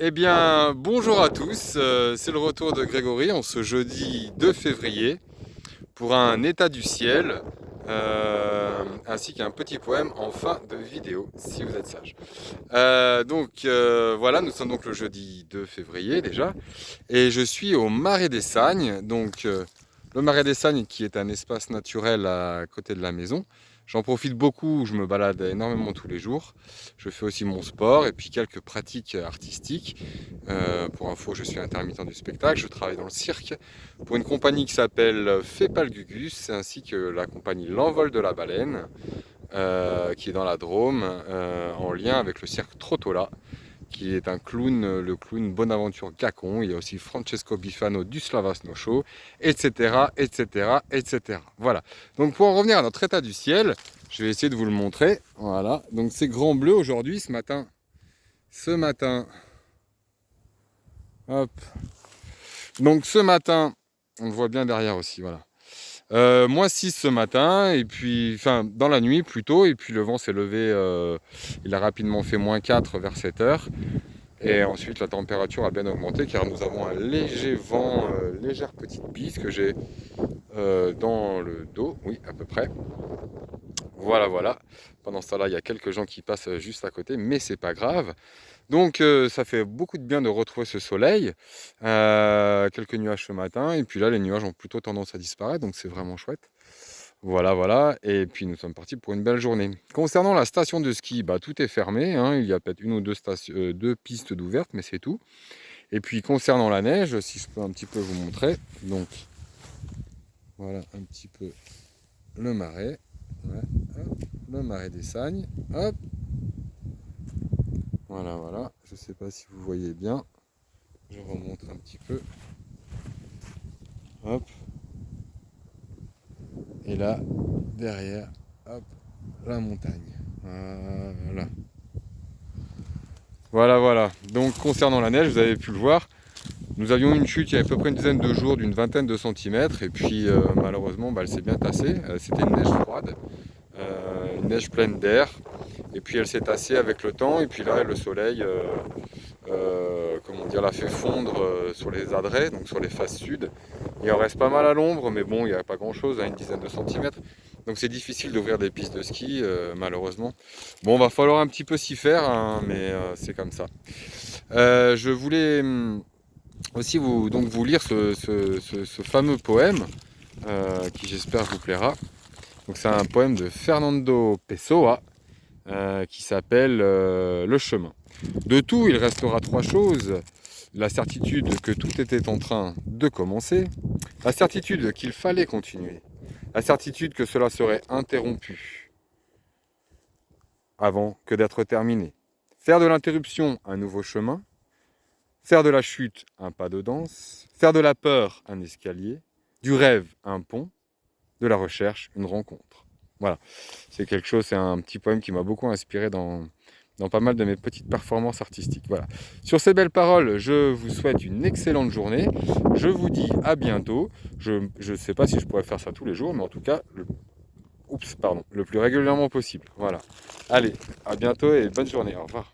Eh bien, bonjour à tous, c'est le retour de Grégory en ce jeudi 2 février pour un état du ciel ainsi qu'un petit poème en fin de vidéo, si vous êtes sage. Voilà, nous sommes donc le jeudi 2 février déjà et je suis au Marais des Sagnes, le Marais des Sagnes qui est un espace naturel à côté de la maison. J'en profite beaucoup, je me balade énormément tous les jours. Je fais aussi mon sport et puis quelques pratiques artistiques. Pour info, je suis intermittent du spectacle, je travaille dans le cirque pour une compagnie qui s'appelle Fépal Gugus, ainsi que la compagnie L'Envol de la Baleine, qui est dans la Drôme, en lien avec le cirque Trottola, qui est un clown, le clown Bonaventure Gacon. Il y a aussi Francesco Bifano du Slavas No Show, etc., etc., etc. Voilà. Donc pour en revenir à notre état du ciel, je vais essayer de vous le montrer. Voilà. Donc c'est grand bleu aujourd'hui, ce matin. Hop. Donc ce matin, on le voit bien derrière aussi, voilà. -6 ce matin, et puis, enfin, dans la nuit plutôt, et puis le vent s'est levé, il a rapidement fait -4 vers 7 heures. Et ensuite, la température a bien augmenté car nous avons un léger vent, légère petite bise que j'ai dans le dos, oui, à peu près. Voilà, voilà. Pendant ce temps-là, il y a quelques gens qui passent juste à côté, mais c'est pas grave. Donc, ça fait beaucoup de bien de retrouver ce soleil. Quelques nuages ce matin, et puis là, les nuages ont plutôt tendance à disparaître, donc c'est vraiment chouette. Voilà, voilà. Et puis, nous sommes partis pour une belle journée. Concernant la station de ski, bah, tout est fermé, hein. Il y a peut-être une ou deux pistes d'ouvertes, mais c'est tout. Et puis, concernant la neige, si je peux un petit peu vous montrer, donc voilà un petit peu le marais. Ouais, hop, le marais des Sagnes. Hop, voilà, voilà. Je ne sais pas si vous voyez bien. Je remonte un petit peu. Hop. Et là, derrière, hop, la montagne. Voilà. Voilà, voilà. Donc, concernant la neige, vous avez pu le voir, nous avions une chute il y a à peu près une dizaine de jours d'une vingtaine de centimètres. Et puis, malheureusement, bah, elle s'est bien tassée. C'était une neige froide, une neige pleine d'air. Et puis, elle s'est tassée avec le temps. Et puis là, le soleil, comment dire, l'a fait fondre sur les adrets, donc sur les faces sud. Il en reste pas mal à l'ombre, mais bon, il n'y a pas grand-chose, à une dizaine de centimètres. Donc c'est difficile d'ouvrir des pistes de ski, malheureusement. Bon, va falloir un petit peu s'y faire, hein, mais c'est comme ça. Je voulais aussi vous lire ce fameux poème, qui j'espère vous plaira. Donc c'est un poème de Fernando Pessoa, qui s'appelle Le chemin. De tout, il restera trois choses. La certitude que tout était en train de commencer, la certitude qu'il fallait continuer, la certitude que cela serait interrompu avant que d'être terminé. Faire de l'interruption un nouveau chemin, faire de la chute un pas de danse, faire de la peur un escalier, du rêve un pont, de la recherche une rencontre. Voilà, c'est quelque chose, c'est un petit poème qui m'a beaucoup inspiré dans pas mal de mes petites performances artistiques. Voilà. Sur ces belles paroles, je vous souhaite une excellente journée. Je vous dis à bientôt. Je ne sais pas si je pourrais faire ça tous les jours, mais en tout cas, le plus régulièrement possible. Voilà. Allez, à bientôt et bonne journée. Au revoir.